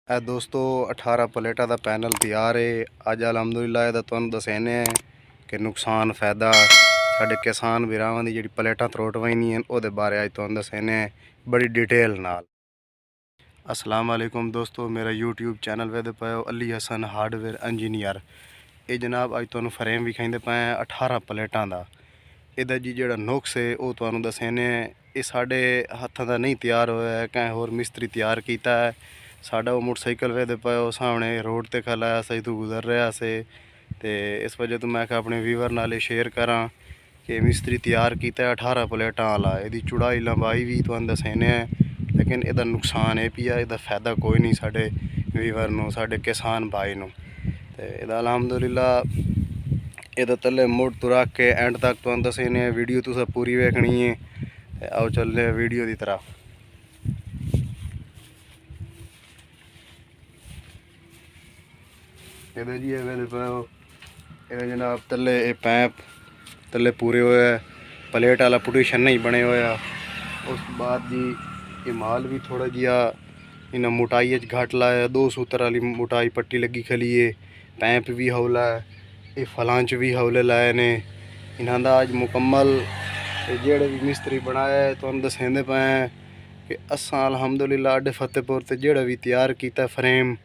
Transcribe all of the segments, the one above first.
ਇਹ ਦੋਸਤੋ 18 ਪਲੇਟਾਂ ਦਾ ਪੈਨਲ ਤਿਆਰ ਹੈ। ਅੱਜ ਅਲਹਮਦੁਲਿਲਾ ਇਹਦਾ ਤੁਹਾਨੂੰ ਦੱਸਣੇ ਕਿ ਨੁਕਸਾਨ ਫਾਇਦਾ ਸਾਡੇ ਕਿਸਾਨ ਵੀਰਾਂ ਦੀ ਜਿਹੜੀ ਪਲੇਟਾਂ ਤਰੋਟਵਾਈਆਂ ਉਹਦੇ ਬਾਰੇ ਅੱਜ ਤੁਹਾਨੂੰ ਦੱਸਣੇ बड़ी डिटेल नाल। अस्सलाम वालेकुम दोस्तों, मेरा यूट्यूब चैनल वेदे पाओ अली हसन हार्डवेयर इंजीनियर। ये जनाब अज तुहानू फ्रेम विखाइंदे पे 18 प्लेटां दा। इहदा जी जिहड़ा नुक्स है वो तुहानू दस्सने। ये साडे हत्थां दा नहीं तैयार होया है, कैं होर मिस्त्री तैयार कीता है। साडा वो मोटरसाइकिल वेदे पाओ सामने रोड ते खड़ा असीं तो गुजर रहा से, ते इस वजह तो मैं अपने व्यूवर नाल शेयर करा कि मिस्त्री तैयार किया 18 प्लेटां वाला। यदी चौड़ाई लंबाई भी तुहानू दस्सने, लेकिन यदा नुकसान ये पिया, यदा फायदा कोई नहीं साडे व्यूवर नूं, साडे किसान भाई नूं। ते यदा अलहमदुलिल्ला यदा तले मुड़ तो रख के एंड तक तुहानू दस्सने। वीडियो तुसें पूरी वेखनी है। आओ चलने वीडियो की तरफ। ये जी ये जनाब तले पैप तले पूरे होए, प्लेट वाला पोजिशन नहीं बने होया। उस बाद जी ये माल भी थोड़ा जिहा इन्हें मोटाई घट लाया। 2 सूत्र वाली मोटाई पट्टी लगी खली है। पैंप भी हौला है, ये फलांच भी हौले लाए ने। इन्हों का अज मुकम्मल जेड़े भी मिस्त्री बनाया है तुहानू दस्सेंदे पे कि असां अलहमदुलिल्ला अड्डे फतेहपुर ते जेड़ा भी तैयार किया फ्रेम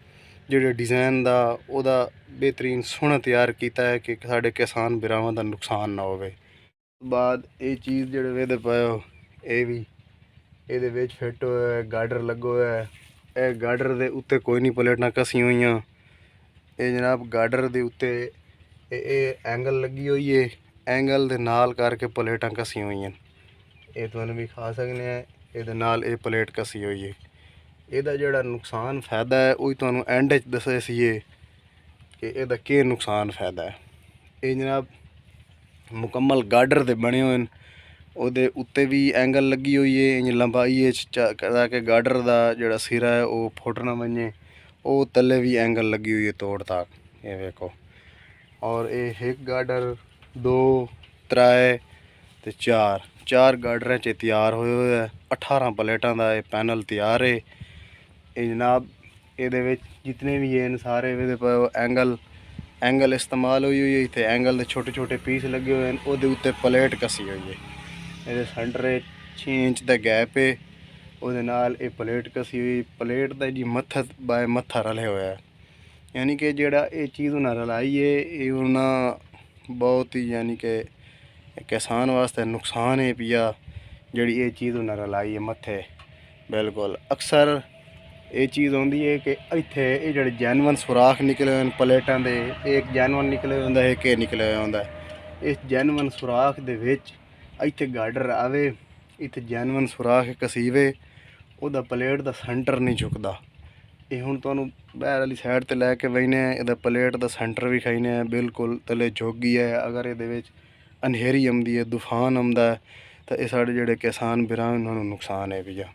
जेड़े डिज़ाइन का ओदा बेहतरीन सोहना तैयार किया है कि साडे किसान भरावां दा नुकसान ना होवे। बाद ये चीज़ जेड़े वेदे पाओ ये भी ये विच फिट होया है, गार्डर लगो है। ये गार्डर दे उत्ते कोई नहीं प्लेटां कसी हुई। ये जनाब गार्डर दे उत्ते ये एंगल लगी हुई है, एंगल दे नाल करके प्लेटां कसी हुई हैं। ये तुहानू भी खा सकने हैं, ये नाल ये प्लेट कसी हुई है। ਇਹਦਾ ਜਿਹੜਾ ਨੁਕਸਾਨ ਫਾਇਦਾ ਹੈ ਉਹ ਤੁਹਾਨੂੰ ਐਂਡ 'ਚ ਦੱਸਿਆ ਸੀ ਕਿ ਇਹਦਾ ਕੀ ਨੁਕਸਾਨ ਫਾਇਦਾ ਹੈ। ਇਹ ਜਨਾਬ ਮੁਕੰਮਲ ਗਾਰਡਰ ਦੇ ਬਣੇ ਹੋਏ ਨੇ, ਉਹਦੇ ਉੱਤੇ ਵੀ ਐਂਗਲ ਲੱਗੀ ਹੋਈ ਹੈ। ਇੰਜ ਲੰਬਾਈ ਤਾਂ ਕਿ ਗਾਰਡਰ ਦਾ ਜਿਹੜਾ ਸਿਰਾ ਹੈ ਉਹ ਫੁੱਟ ਨਾ ਵੰਜੇ। ਉਹ ਥੱਲੇ ਵੀ ਐਂਗਲ ਲੱਗੀ ਹੋਈ ਹੈ ਤੋੜ ਤੱਕ, ਇਹ ਵੇਖੋ। ਔਰ ਇਹ ਇੱਕ ਗਾਰਡਰ 2 3 ਤੇ 4 ਗਾਰਡਰਾਂ 'ਚ ਤਿਆਰ ਹੋਏ ਹੋਏ ਹੈ। 18 ਪਲੇਟਾਂ ਦਾ ਇਹ ਪੈਨਲ ਤਿਆਰ ਹੈ। ये जनाब ये जितने भी हैं सारे एंगल इस्तेमाल हुई हुई है। इतने एंगल के छोटे छोटे पीस लगे हुए हैं, वो उत्ते प्लेट कसी हुई है। ये सेंटर 6 इंच का गैप है, वो ये प्लेट कसी हुई। प्लेट का जी मत्था बाय मत्था रले हुआ है, यानी कि जोड़ा ये चीज़ उन्हें रलाई है ये उन्हें बहुत ही यानी कि किसान वास्ते नुकसान है पिया। जी ये चीज़ उन्हें रलाई है मत्थे बिल्कुल। अक्सर ये चीज़ आती है कि इत्थे ये जो जैनवन सुराख निकले हुए प्लेटां दे, एक जैनवन निकले होंदा है, एक निकले हुआ होंदा है। इस जैनवन सुराख दे विच इत्थे गार्डर आवे, इत्थे जैनवन सुराख कसीवे, उहदा प्लेट दा सेंटर नहीं झुकदा। ये हुण तुहानू बाहर वाली साइड ते लैके बहने, इहदा प्लेट दा सेंटर भी खाईने बिल्कुल तले झुक गई है। अगर ये विच अंधेरी आउंदी है, तूफान आउंदा है, तो ये साडे जिहड़े किसान भरा उन्होंने नुकसान है भैया।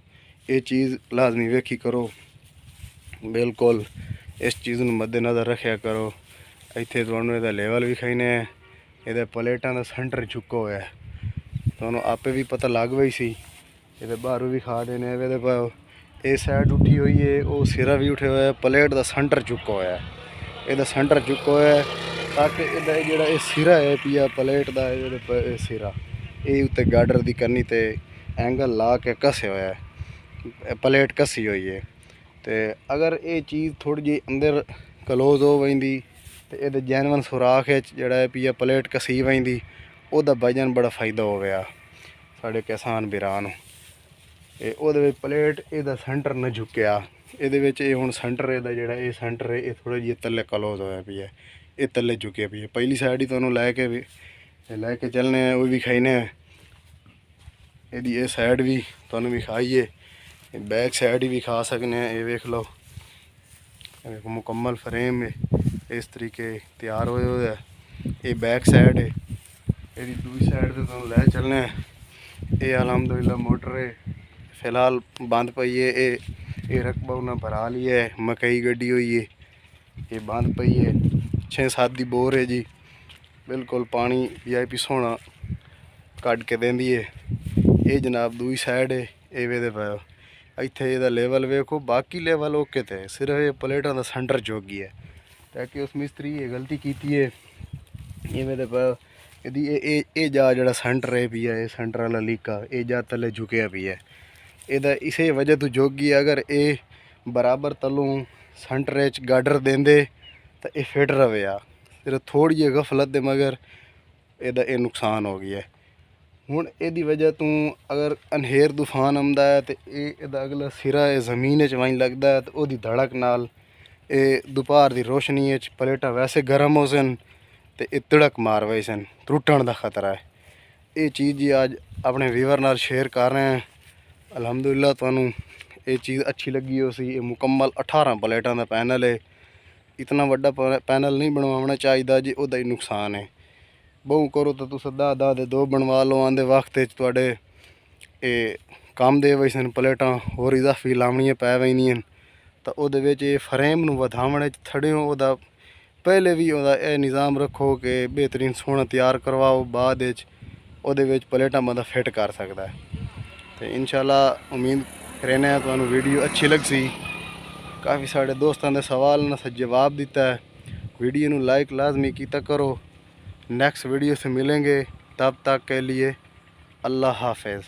ये चीज़ लाजमी वेखी करो बिल्कुल। इस चीज़ को मद्देनज़र रखा करो। इत्थे तुहानू इहदा लेवल भी खाईने, इहदे प्लेटां दा सेंटर झुका हुआ है, तुहानू आपे भी पता लग गई सी। इहदे बाहरों भी खा देने इहदे पाओ ये साइड उठी हुई है, वो सिरा भी उठे हुआ है, प्लेट का सेंटर झुका हुआ है। इहदा सेंटर झुका हुआ है ताकि इहदा जिहड़ा ये सिरा है पिया प्लेट का, इहदे सिरा ये उत्ते गार्डर की करनी ते एंगल ला के कसे हुआ है, प्लेट कसी हुई है। तो अगर ये चीज़ थोड़ी जी अंदर क्लोज हो वही तो ये जैनवन सुराख जड़ा पिया प्लेट कसी वही, वह वजन बड़ा फायदा हो गया साढ़े किसान भरावां। ये प्लेट ये सेंटर न झुकया, ये हुण सेंटर ये ये सेंटर है ये थोड़ा जी तले क्लोज होया पी है, ये तले झुके पी है। पहली साइड ही तुहानू लैके चलने वो भी खाईने, ये साइड भी तुहानू भी खाइए, बैक साइड ही भी खा सकने हैं। ये वेख लो एक मुकम्मल फ्रेम है, इस तरीके तैयार होए हुए है। ये बैक साइड है, ये दूसरी साइड से तुम लै चलने। ये अलहमदुलिल्लाह मोटर है फिलहाल बंद पई है। ये रकबा उन्हें भरा लिया है, मकई गड्डी हुई है, ये बंद पई है। 6-7 दी बोर है जी, बिल्कुल पानी VIP सोना कट के देंदी है। ये जनाब दूसरी साइड है, ये वेदे पाओ ਇੱਥੇ ਇਹਦਾ ਲੈਵਲ ਵੇਖੋ, ਬਾਕੀ ਲੈਵਲ ਓਕੇ ਤੇ ਸਿਰਫ ਇਹ ਪਲੇਟਾਂ ਦਾ ਸੈਂਟਰ ਜੋਗੀ ਹੈ। ਤਾਂ ਕਿ ਉਸ ਮਿਸਤਰੀ ਇਹ ਗਲਤੀ ਕੀਤੀ ਹੈ ਇਵੇਂ ਦੇ ਇਹਦੀ ਇਹ ਜਾ ਜਿਹੜਾ ਸੈਂਟਰ ਹੈ ਵੀ ਹੈ, ਇਹ ਸੈਂਟਰ ਵਾਲਾ ਲੀਕਾ ਇਹ ਜਾ ਥੱਲੇ ਝੁਕਿਆ ਵੀ ਹੈ। ਇਹਦਾ ਇਸੇ ਵਜ੍ਹਾ ਤੋਂ ਜੋਗੀ ਅਗਰ ਇਹ ਬਰਾਬਰ ਤਲੋਂ ਸੈਂਟਰ 'ਚ ਗਾਡਰ ਦਿੰਦੇ ਤਾਂ ਇਹ ਫਿੱਟ ਰਵੇ ਆ। ਸਿਰਫ ਥੋੜ੍ਹੀ ਜਿਹੀ ਗਫਲਤ ਦੇ ਮਗਰ ਇਹਦਾ ਇਹ ਨੁਕਸਾਨ ਹੋ ਗਿਆ। ਹੁਣ ਇਹਦੀ ਵਜ੍ਹਾ ਤੋਂ ਅਗਰ ਅਨਹੇਰ ਤੂਫਾਨ ਆਉਂਦਾ ਹੈ ਤੇ ਇਹਦਾ ਅਗਲਾ ਸਿਰਾ ਇਹ ਜ਼ਮੀਨ 'ਚ ਵਾਈ ਲੱਗਦਾ ਹੈ ਤੇ ਉਹਦੀ ਧੜਕ ਨਾਲ ਇਹ ਦੁਪਹਿਰ ਦੀ ਰੋਸ਼ਨੀ ਵਿੱਚ ਪਲੇਟਾਂ ਵੈਸੇ ਗਰਮ ਹੋ ਸਨ ਤੇ ਇਹ ਤਿੜਕ ਮਾਰ ਵਏ ਸਨ, ਟੁੱਟਣ ਦਾ ਖਤਰਾ ਹੈ। ਇਹ ਚੀਜ਼ ਜੀ ਅੱਜ ਆਪਣੇ ਵੀਵਰ ਨਾਲ ਸ਼ੇਅਰ ਕਰ ਰਹੇ ਹਾਂ। ਅਲਹਮਦੁਲਿਲਾ ਤੁਹਾਨੂੰ ਇਹ ਚੀਜ਼ ਅੱਛੀ ਲੱਗੀ ਹੋ ਸੀ। ਇਹ ਮੁਕੰਮਲ 18 ਪਲੇਟਾਂ ਦਾ ਪੈਨਲ ਹੈ। ਇਤਨਾ ਵੱਡਾ ਪੈਨਲ ਨਹੀਂ ਬਣਵਾਉਣਾ ਚਾਹੀਦਾ ਜੀ, ਉਹਦਾ ਹੀ ਨੁਕਸਾਨ ਹੈ। ਬਹੁ ਕਰੋ ਤਾਂ ਤੁਸੀਂ 10 ਦੇ 2 ਬਣਵਾ ਲਓ। ਆਉਂਦੇ ਵਕਤ 'ਚ ਤੁਹਾਡੇ ਇਹ ਕੰਮ ਦੇ ਵਈ ਸਨ ਪਲੇਟਾਂ ਹੋਰ ਇਜ਼ਾਫੀ ਲਾਉਣੀਆਂ ਪੈ ਵਈਆਂ ਤਾਂ ਉਹਦੇ ਵਿੱਚ ਇਹ ਫਰੇਮ ਨੂੰ ਵਧਾਉਣ 'ਚ ਥੜਿਓ ਉਹਦਾ ਪਹਿਲੇ ਵੀ ਉਹਦਾ ਇਹ ਨਿਜ਼ਾਮ ਰੱਖੋ ਕਿ ਬਿਹਤਰੀਨ ਸੋਹਣਾ ਤਿਆਰ ਕਰਵਾਓ, ਬਾਅਦ ਵਿੱਚ ਉਹਦੇ ਵਿੱਚ ਪਲੇਟਾਂ ਬੰਦਾ ਫਿੱਟ ਕਰ ਸਕਦਾ ਹੈ। ਤੇ ਇਨਸ਼ਾਅੱਲਾ ਉਮੀਦ ਕਰਨੇ ਆ ਤੁਹਾਨੂੰ ਵੀਡੀਓ ਅੱਛੀ ਲੱਗੀ। ਕਾफ़ी सारे दोस्तों ने सवाल ने जवाब दिता है। वीडियो को लाइक लाजमी किया करो। नेक्स्ट वीडियो से मिलेंगे, तब तक के लिए अल्लाह हाफिज़।